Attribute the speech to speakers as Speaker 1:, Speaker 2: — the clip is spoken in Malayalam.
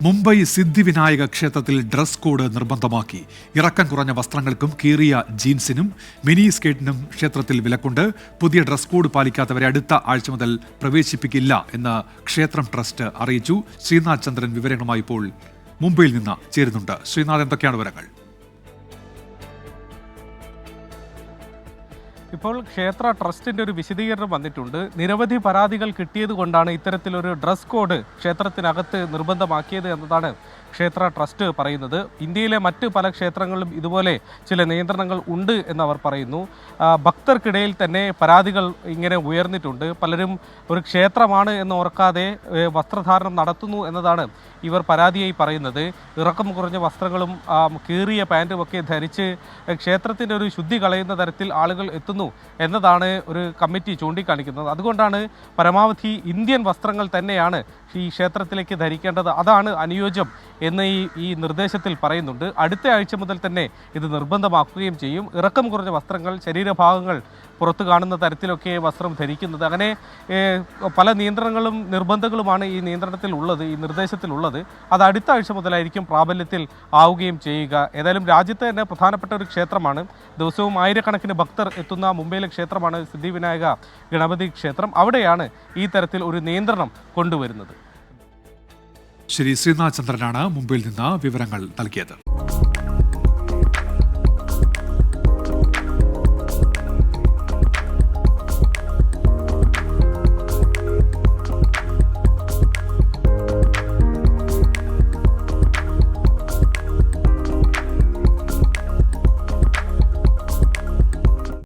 Speaker 1: മുംബൈ സിദ്ധിവിനായക ക്ഷേത്രത്തിൽ ഡ്രസ് കോഡ് നിർബന്ധമാക്കി. ഇറക്കം കുറഞ്ഞ വസ്ത്രങ്ങൾക്കും കീറിയ ജീൻസിനും മിനി സ്കേർട്ടിനും ക്ഷേത്രത്തിൽ വിലക്കുണ്ട്. പുതിയ ഡ്രസ് കോഡ് പാലിക്കാത്തവരെ അടുത്ത ആഴ്ച മുതൽ പ്രവേശിപ്പിക്കില്ല എന്ന് ക്ഷേത്രം ട്രസ്റ്റ് അറിയിച്ചു. ശ്രീനാഥ് ചന്ദ്രൻ വിവരങ്ങളുമായി ഇപ്പോൾ മുംബൈയിൽ നിന്ന് ചേരുന്നുണ്ട്. ശ്രീനാഥ്, എന്തൊക്കെയാണ് വിവരങ്ങൾ?
Speaker 2: ഇപ്പോൾ ക്ഷേത്ര ട്രസ്റ്റിൻ്റെ ഒരു വിശദീകരണം വന്നിട്ടുണ്ട്. നിരവധി പരാതികൾ കിട്ടിയത് കൊണ്ടാണ് ഇത്തരത്തിലൊരു ഡ്രസ് കോഡ് ക്ഷേത്രത്തിനകത്ത് നിർബന്ധമാക്കിയത് എന്നതാണ് ക്ഷേത്ര ട്രസ്റ്റ് പറയുന്നത്. ഇന്ത്യയിലെ മറ്റ് പല ക്ഷേത്രങ്ങളിലും ഇതുപോലെ ചില നിയന്ത്രണങ്ങൾ ഉണ്ട് എന്നവർ പറയുന്നു. ഭക്തർക്കിടയിൽ തന്നെ പരാതികൾ ഇങ്ങനെ ഉയർന്നിട്ടുണ്ട്. പലരും ഒരു ക്ഷേത്രമാണ് എന്ന് ഓർക്കാതെ വസ്ത്രധാരണം നടത്തുന്നു എന്നതാണ് ഇവർ പരാതിയായി പറയുന്നത്. ഇറക്കം കുറഞ്ഞ വസ്ത്രങ്ങളും കീറിയ പാൻറ്റും ഒക്കെ ധരിച്ച് ക്ഷേത്രത്തിൻ്റെ ഒരു ശുദ്ധി കളയുന്ന തരത്തിൽ ആളുകൾ എത്തുന്നു എന്നതാണ് ഒരു കമ്മിറ്റി ചൂണ്ടിക്കാണിക്കുന്നത്. അതുകൊണ്ടാണ് പരമാവധി ഇന്ത്യൻ വസ്ത്രങ്ങൾ തന്നെയാണ് ഈ ക്ഷേത്രത്തിലേക്ക് ധരിക്കേണ്ടത്, അതാണ് അനുയോജ്യം എന്ന് ഈ നിർദ്ദേശത്തിൽ പറയുന്നുണ്ട്. അടുത്ത ആഴ്ച മുതൽ തന്നെ ഇത് നിർബന്ധമാക്കുകയും ചെയ്യും. ഇറക്കം കുറഞ്ഞ വസ്ത്രങ്ങൾ, ശരീരഭാഗങ്ങൾ പുറത്തു കാണുന്ന തരത്തിലൊക്കെ വസ്ത്രം ധരിക്കുന്നത്, അങ്ങനെ പല നിയന്ത്രണങ്ങളും നിർബന്ധങ്ങളുമാണ് ഈ നിയന്ത്രണത്തിൽ ഉള്ളത്, ഈ നിർദ്ദേശത്തിലുള്ളത്. അത് അടുത്ത ആഴ്ച മുതലായിരിക്കും പ്രാബല്യത്തിൽ ആവുകയും ചെയ്യുക. ഏതായാലും രാജ്യത്തെ തന്നെ പ്രധാനപ്പെട്ട ഒരു ക്ഷേത്രമാണ്. ദിവസവും ആയിരക്കണക്കിന് ഭക്തർ എത്തുന്ന മുംബൈയിലെ ക്ഷേത്രമാണ് സിദ്ധിവിനായക ഗണപതി ക്ഷേത്രം. അവിടെയാണ് ഈ തരത്തിൽ ഒരു നിയന്ത്രണം കൊണ്ടുവരുന്നത്.
Speaker 1: ശ്രീ ശ്രീനാഥ് ചന്ദ്രനാണ് മുംബൈയിൽ നിന്ന് വിവരങ്ങൾ നൽകിയത്.